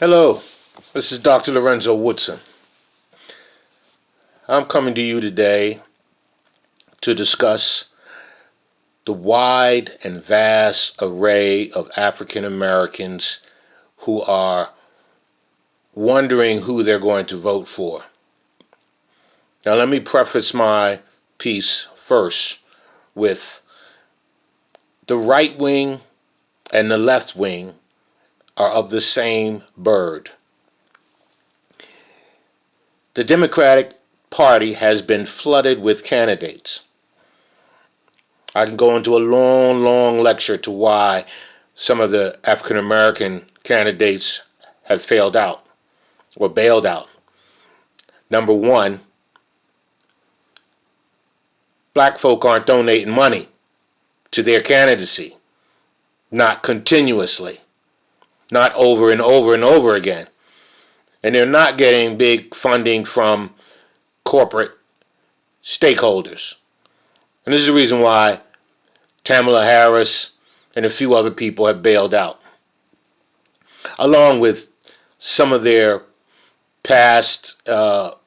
Hello, this is Dr. Lorenzo Woodson. I'm coming to you today to discuss the wide and vast array of African Americans who are wondering who they're going to vote for. Now, let me preface my piece first with the right wing and the left wing are of the same bird. The Democratic Party has been flooded with candidates. I can go into a long lecture to why some of the African American candidates have failed out or bailed out. Number one, black folk aren't donating money to their candidacy, not continuously, not over and over and over again. And they're not getting big funding from corporate stakeholders. And this is the reason why Kamala Harris and a few other people have bailed out, along with some of their past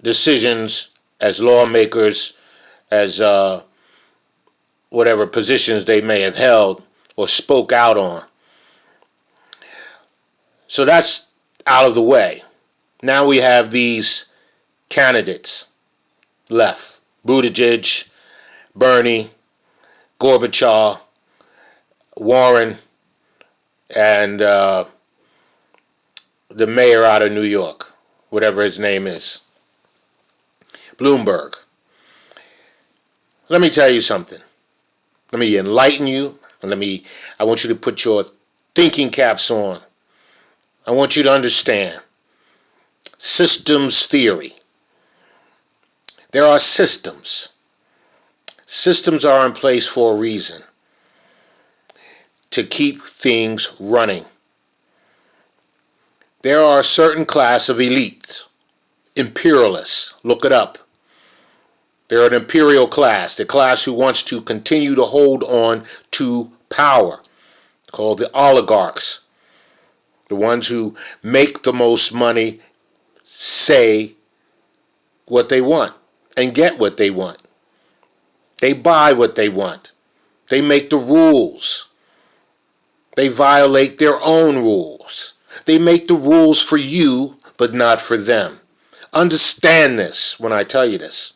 decisions as lawmakers, as whatever positions they may have held or spoke out on. So that's out of the way. Now we have these candidates left: Buttigieg, Bernie, Gorbachev, Warren, and the mayor out of New York, whatever his name is, Bloomberg. Let me tell you something. Let me enlighten you, and I want you to put your thinking caps on. I want you to understand systems theory. There are systems. Systems are in place for a reason, to keep things running. There are a certain class of elites, imperialists. Look it up. They're an imperial class, the class who wants to continue to hold on to power, called the oligarchs, the ones who make the most money, say what they want and get what they want. They buy what they want. They make the rules. They violate their own rules. They make the rules for you, but not for them. Understand this when I tell you this.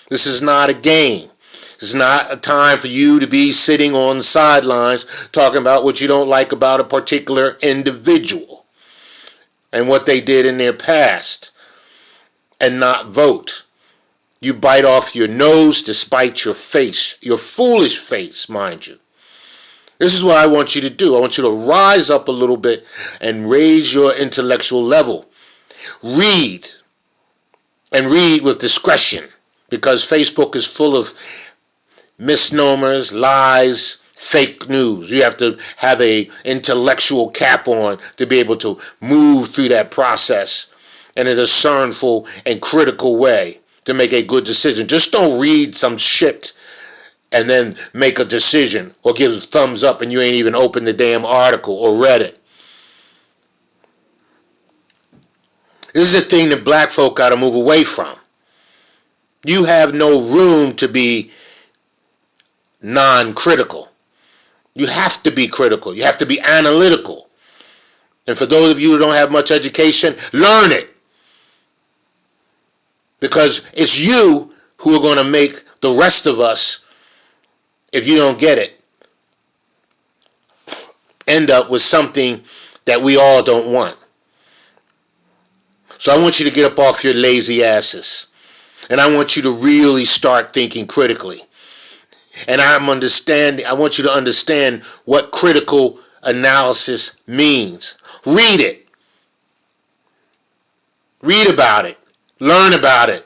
This is not a game. It's not a time for you to be sitting on the sidelines talking about what you don't like about a particular individual and what they did in their past and not vote. You bite off your nose despite your face, your foolish face, mind you. This is what I want you to do. I want you to rise up a little bit and raise your intellectual level. Read, and read with discretion, because Facebook is full of misnomers, lies, fake news. You have to have an intellectual cap on to be able to move through that process in a discernful and critical way to make a good decision. Just don't read some shit and then make a decision or give a thumbs up and you ain't even opened the damn article or read it. This is a thing that black folk got to move away from. You have no room to be non-critical. You have to be critical. You have to be analytical. And for those of you who don't have much education, learn it. Because it's you who are going to make the rest of us, if you don't get it, end up with something that we all don't want. So I want you to get up off your lazy asses. And I want you to really start thinking critically. And I want you to understand what critical analysis means. Read it. Read about it. Learn about it.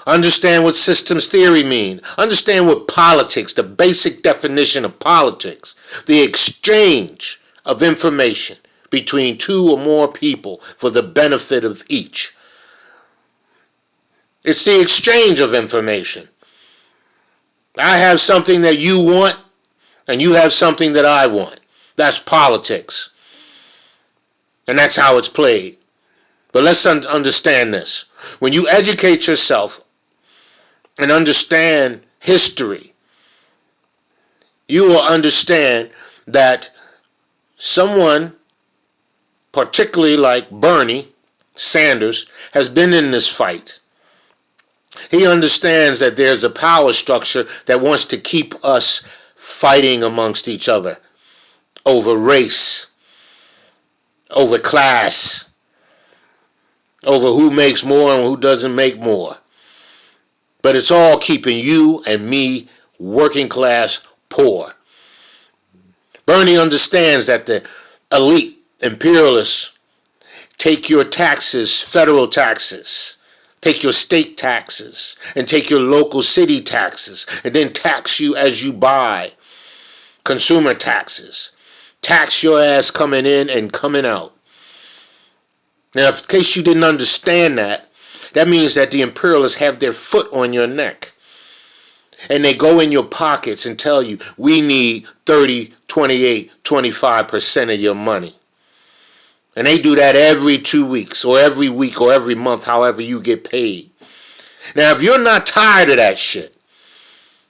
Understand what systems theory means. Understand what politics, the basic definition of politics, the exchange of information between two or more people for the benefit of each. It's the exchange of information. I have something that you want, and you have something that I want. That's politics. And that's how it's played. But let's understand this. When you educate yourself and understand history, you will understand that someone, particularly like Bernie Sanders, has been in this fight. He understands that there's a power structure that wants to keep us fighting amongst each other over race, over class, over who makes more and who doesn't make more. But it's all keeping you and me, working class, poor. Bernie understands that the elite imperialists take your taxes, federal taxes, take your state taxes, and take your local city taxes, and then tax you as you buy. Consumer taxes. Tax your ass coming in and coming out. Now, in case you didn't understand that, that means that the imperialists have their foot on your neck. And they go in your pockets and tell you, we need 30, 28, 25% of your money. And they do that every 2 weeks or every week or every month, however you get paid. Now, if you're not tired of that shit,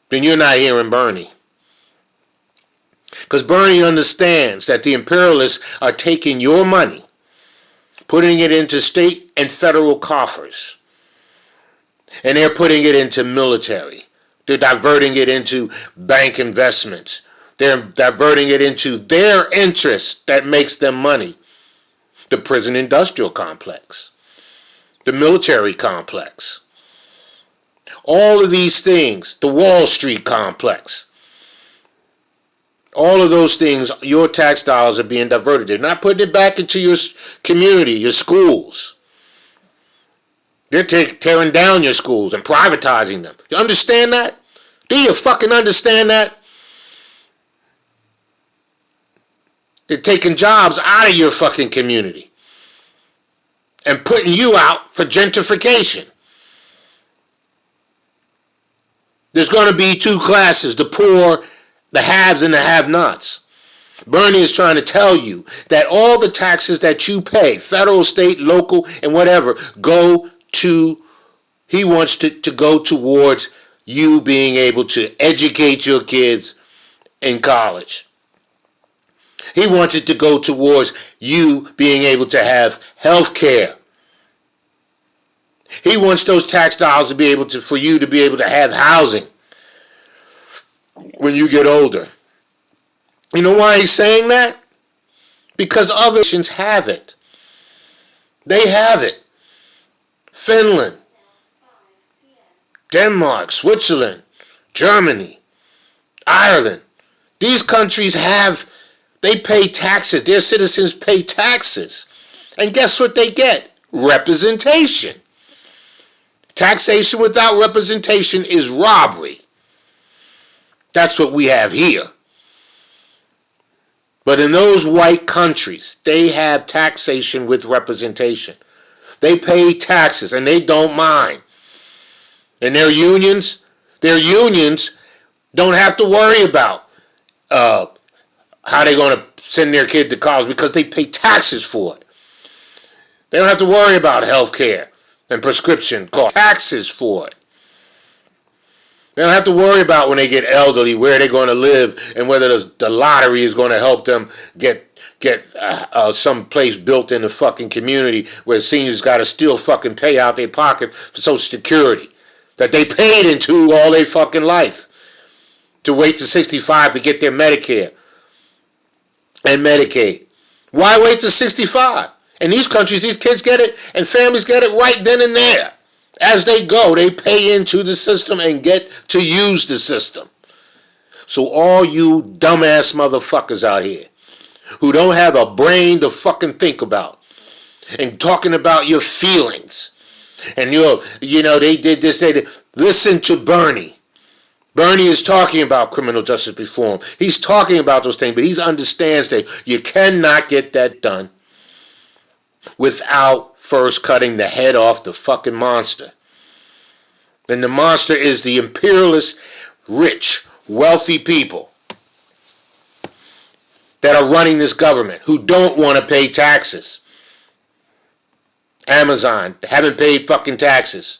then you're not hearing Bernie. Because Bernie understands that the imperialists are taking your money, putting it into state and federal coffers. And they're putting it into military. They're diverting it into bank investments. They're diverting it into their interest that makes them money. The prison industrial complex. The military complex. All of these things. The Wall Street complex. All of those things, your tax dollars are being diverted. They're not putting it back into your community, your schools. They're tearing down your schools and privatizing them. You understand that? Do you fucking understand that? They're taking jobs out of your fucking community and putting you out for gentrification. There's going to be two classes, the poor, the haves and the have-nots. Bernie is trying to tell you that all the taxes that you pay, federal, state, local, and whatever, he wants to go towards you being able to educate your kids in college. He wants it to go towards you being able to have health care. He wants those tax dollars to be able to, for you to be able to have housing when you get older. You know why he's saying that? Because other nations have it. They have it. Finland, Denmark, Switzerland, Germany, Ireland. These countries they pay taxes. Their citizens pay taxes. And guess what they get? Representation. Taxation without representation is robbery. That's what we have here. But in those white countries, they have taxation with representation. They pay taxes and they don't mind. And their unions don't have to worry about how they're going to send their kid to college because they pay taxes for it. They don't have to worry about health care and prescription costs. Taxes for it. They don't have to worry about when they get elderly where they're going to live and whether the lottery is going to help them get some place built in the fucking community where seniors got to still fucking pay out their pocket for Social Security that they paid into all their fucking life to wait to 65 to get their Medicare and Medicaid. Why wait to 65? In these countries, these kids get it and families get it right then and there. As they go, they pay into the system and get to use the system. So all you dumbass motherfuckers out here who don't have a brain to fucking think about and talking about your feelings and they did this, they did. Listen to Bernie. Bernie is talking about criminal justice reform. He's talking about those things, but he understands that you cannot get that done without first cutting the head off the fucking monster. And the monster is the imperialist, rich, wealthy people that are running this government who don't want to pay taxes. Amazon haven't paid fucking taxes.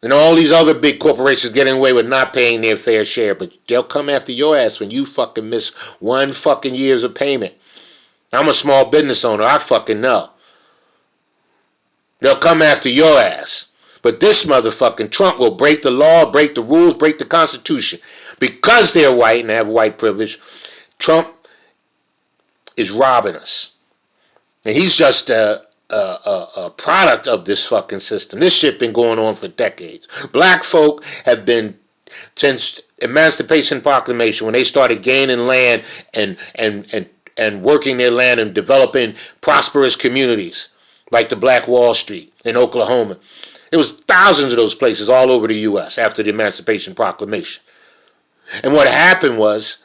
And all these other big corporations getting away with not paying their fair share. But they'll come after your ass when you fucking miss 1 fucking years of payment. I'm a small business owner. I fucking know. They'll come after your ass. But this motherfucking Trump will break the law, break the rules, break the Constitution. Because they're white and have white privilege, Trump is robbing us. And he's just a product of this fucking system. This shit been going on for decades. Black folk have been, since Emancipation Proclamation, when they started gaining land and working their land and developing prosperous communities like the Black Wall Street in Oklahoma. There was thousands of those places all over the U.S. after the Emancipation Proclamation. And what happened was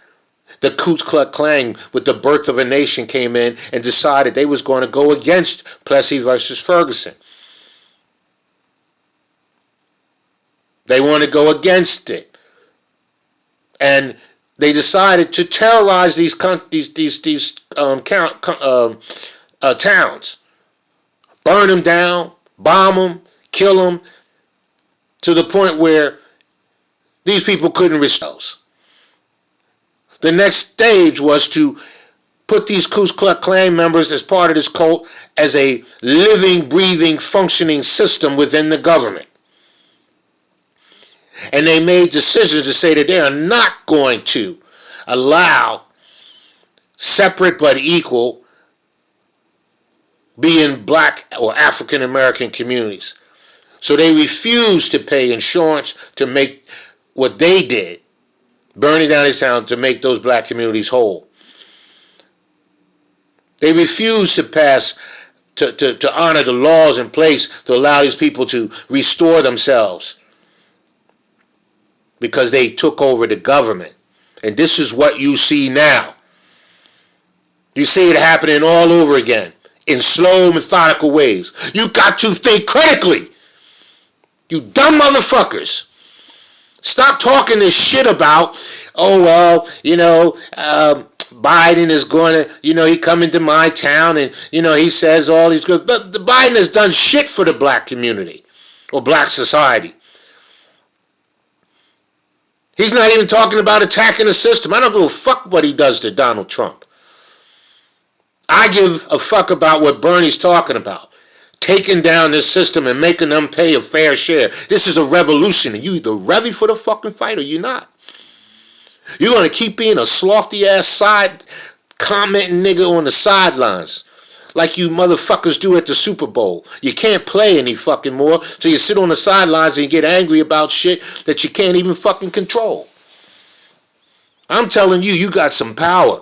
the Ku Klux Klan, with the birth of a nation, came in and decided they was going to go against Plessy versus Ferguson. They want to go against it. And they decided to terrorize these towns. Burn them down, bomb them, kill them, to the point where these people couldn't restore themselves. The next stage was to put these Ku Klux Klan members as part of this cult as a living, breathing, functioning system within the government. And they made decisions to say that they are not going to allow separate but equal being black or African American communities. So they refused to pay insurance to make what they did, burning down his town, to make those black communities whole. They refused to pass, to honor the laws in place to allow these people to restore themselves, because they took over the government. And this is what you see now. You see it happening all over again in slow, methodical ways. You got to think critically. You dumb motherfuckers. Stop talking this shit about, oh, well, Biden is going to, he come into my town and, he says all these good, but the Biden has done shit for the black community or black society. He's not even talking about attacking the system. I don't give a fuck what he does to Donald Trump. I give a fuck about what Bernie's talking about. Taking down this system and making them pay a fair share. This is a revolution, and you either ready for the fucking fight or you're not. You're going to keep being a slofty ass side commenting nigga on the sidelines like you motherfuckers do at the Super Bowl. You can't play any fucking more, so you sit on the sidelines and you get angry about shit that you can't even fucking control. I'm telling you, you got some power.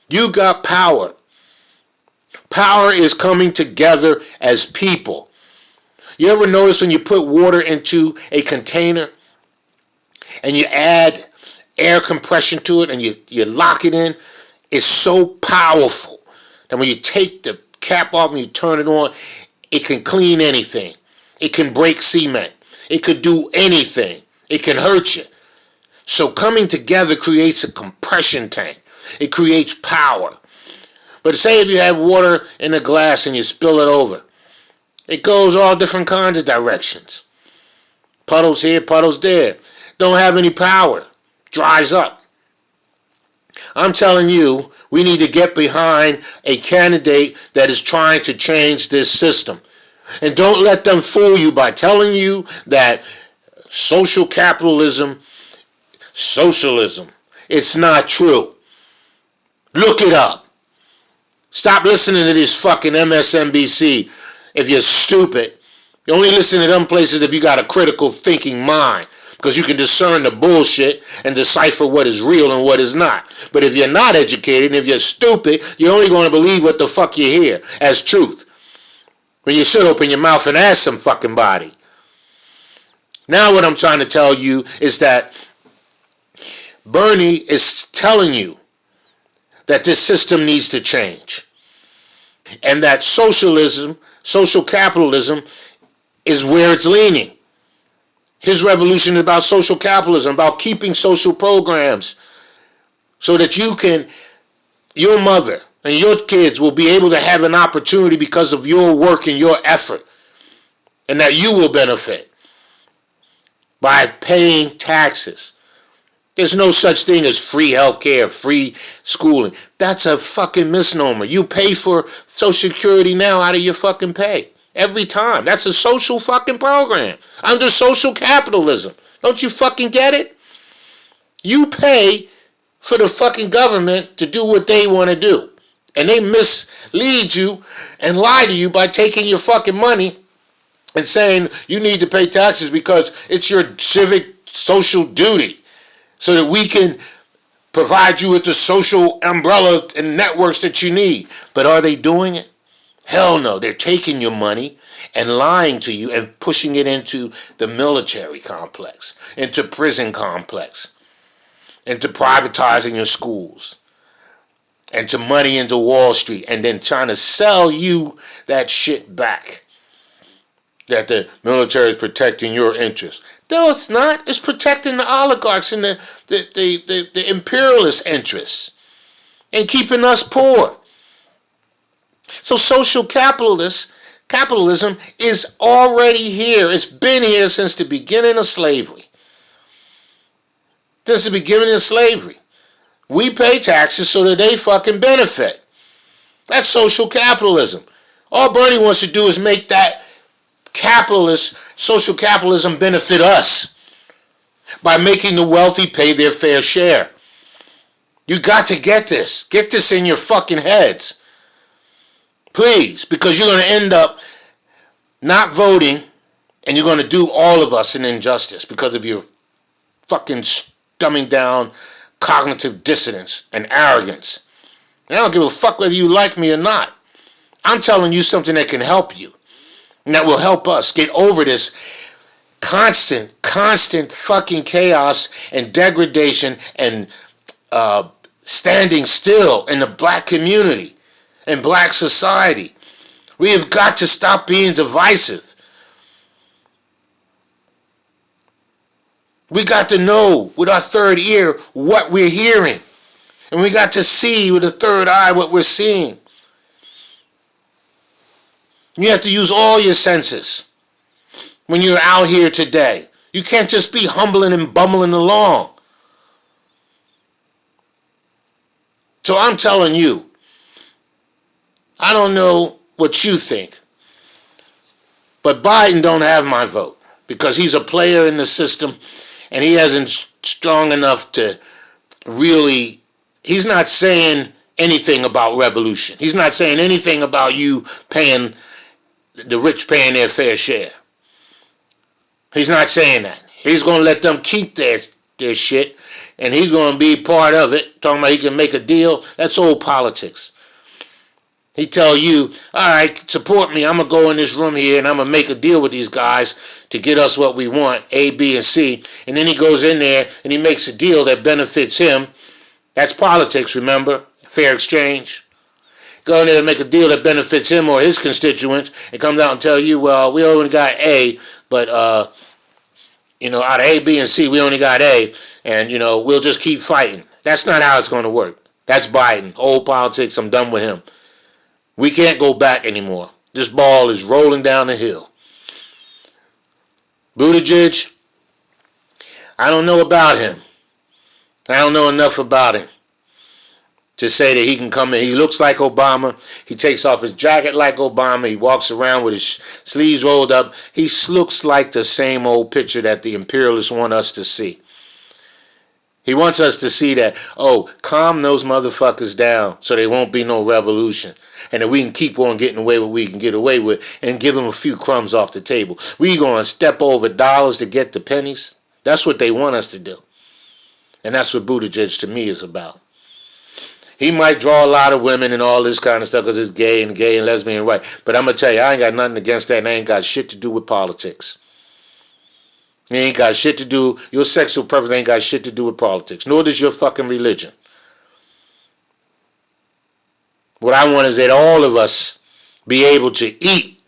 You got power. Power is coming together as people. You ever notice when you put water into a container and you add air compression to it and you lock it in? It's so powerful that when you take the cap off and you turn it on, it can clean anything. It can break cement. It could do anything. It can hurt you. So coming together creates a compression tank. It creates power. But say if you have water in a glass and you spill it over, it goes all different kinds of directions. Puddles here, puddles there. Don't have any power. Dries up. I'm telling you, we need to get behind a candidate that is trying to change this system. And don't let them fool you by telling you that social capitalism, socialism, it's not true. Look it up. Stop listening to this fucking MSNBC if you're stupid. You only listen to them places if you got a critical thinking mind, because you can discern the bullshit and decipher what is real and what is not. But if you're not educated and if you're stupid, you're only going to believe what the fuck you hear as truth, when you should open your mouth and ask some fucking body. Now what I'm trying to tell you is that Bernie is telling you that this system needs to change, and that socialism, social capitalism, is where it's leaning. His revolution is about social capitalism, about keeping social programs so that you can, your mother And your kids will be able to have an opportunity because of your work and your effort. And that you will benefit by paying taxes. There's no such thing as free healthcare, free schooling. That's a fucking misnomer. You pay for Social Security now out of your fucking pay. Every time. That's a social fucking program. Under social capitalism. Don't you fucking get it? You pay for the fucking government to do what they want to do. And they mislead you and lie to you by taking your fucking money and saying you need to pay taxes because it's your civic social duty so that we can provide you with the social umbrella and networks that you need. But are they doing it? Hell no. They're taking your money and lying to you and pushing it into the military complex, into prison complex, into privatizing your schools, and to money into Wall Street, and then trying to sell you that shit back. That the military is protecting your interests. No, it's not. It's protecting the oligarchs and the imperialist interests and keeping us poor. So social capitalism is already here. It's been here since the beginning of slavery. Since the beginning of slavery. We pay taxes so that they fucking benefit. That's social capitalism. All Bernie wants to do is make that social capitalism benefit us by making the wealthy pay their fair share. You got to get this. Get this in your fucking heads. Please, because you're going to end up not voting and you're going to do all of us an injustice because of your fucking dumbing down cognitive dissonance and arrogance. And I don't give a fuck whether you like me or not. I'm telling you something that can help you. And that will help us get over this constant fucking chaos and degradation and standing still in the black community and black society. We have got to stop being divisive. We got to know with our third ear what we're hearing. And we got to see with the third eye what we're seeing. You have to use all your senses when you're out here today. You can't just be humbling and bumbling along. So I'm telling you, I don't know what you think, but Biden don't have my vote because he's a player in the system and he isn't strong enough to really, he's not saying anything about revolution. He's not saying anything about you paying, the rich paying their fair share. He's not saying that. He's going to let them keep their shit, and he's going to be part of it, talking about he can make a deal. That's old politics. He tell you, all right, support me. I'm going to go in this room here, and I'm going to make a deal with these guys to get us what we want, A, B, and C. And then he goes in there, and he makes a deal that benefits him. That's politics, remember? Fair exchange. Go in there and make a deal that benefits him or his constituents, and comes out and tell you, well, we only got A, but, out of A, B, and C, we only got A, and, we'll just keep fighting. That's not how it's going to work. That's Biden. Old politics, I'm done with him. We can't go back anymore. This ball is rolling down the hill. Buttigieg, I don't know about him. I don't know enough about him to say that he can come in. He looks like Obama. He takes off his jacket like Obama. He walks around with his sleeves rolled up. He looks like the same old picture that the imperialists want us to see. He wants us to see that, calm those motherfuckers down so there won't be no revolution. And that we can keep on getting away with what we can get away with and give them a few crumbs off the table. We going to step over dollars to get the pennies. That's what they want us to do. And that's what Buttigieg to me is about. He might draw a lot of women and all this kind of stuff because it's gay and lesbian and right. But I'm going to tell you, I ain't got nothing against that, and I ain't got shit to do with politics. It ain't got shit to do, your sexual preference ain't got shit to do with politics. Nor does your fucking religion. What I want is that all of us be able to eat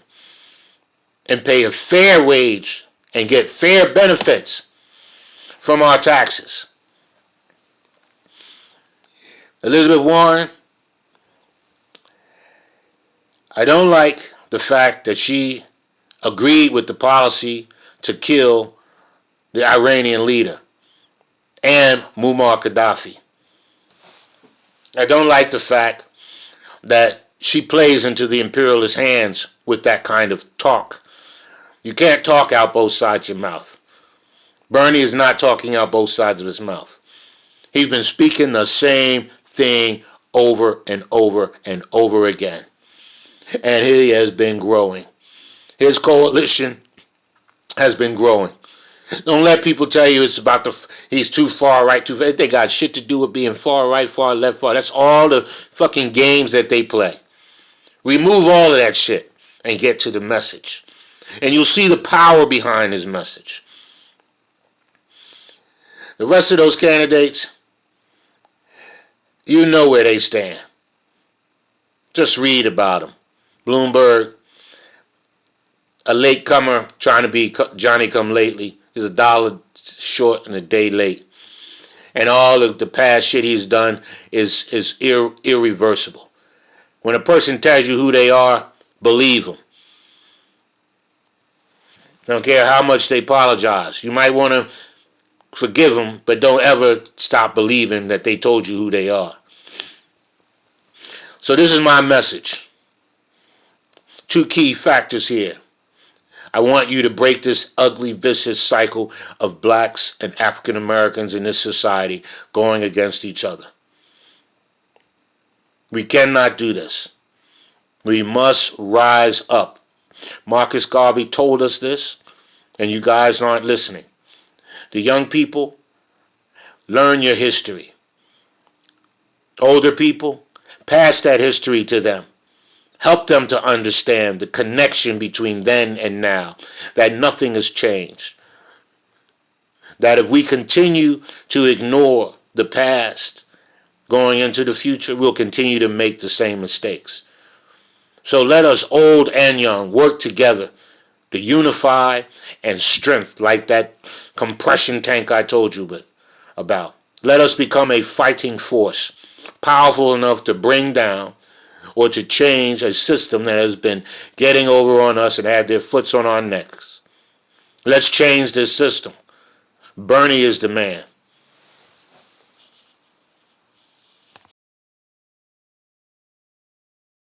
and pay a fair wage and get fair benefits from our taxes. Elizabeth Warren, I don't like the fact that she agreed with the policy to kill the Iranian leader and Muammar Gaddafi. I don't like the fact that she plays into the imperialist hands with that kind of talk. You can't talk out both sides of your mouth. Bernie is not talking out both sides of his mouth. He's been speaking the same thing over and over and over again. And he has been growing. His coalition has been growing. Don't let people tell you it's about he's too far right, too far. They got shit to do with being far right, far left, far. That's all the fucking games that they play. Remove all of that shit and get to the message. And you'll see the power behind his message. The rest of those candidates, you know where they stand. Just read about them. Bloomberg, a latecomer trying to be Johnny come lately, is a dollar short and a day late. And all of the past shit he's done is irreversible. When a person tells you who they are, believe them. Don't care how much they apologize. You might want to forgive them, but don't ever stop believing that they told you who they are. So this is my message. Two key factors here. I want you to break this ugly, vicious cycle of blacks and African Americans in this society going against each other. We cannot do this. We must rise up. Marcus Garvey told us this, and you guys aren't listening. The young people, learn your history. Older people, pass that history to them. Help them to understand the connection between then and now, that nothing has changed. That if we continue to ignore the past going into the future, we'll continue to make the same mistakes. So let us, old and young, work together to unify and strength like that compression tank I told you about. Let us become a fighting force, powerful enough to bring down or to change a system that has been getting over on us and had their foots on our necks. Let's change this system. Bernie is the man.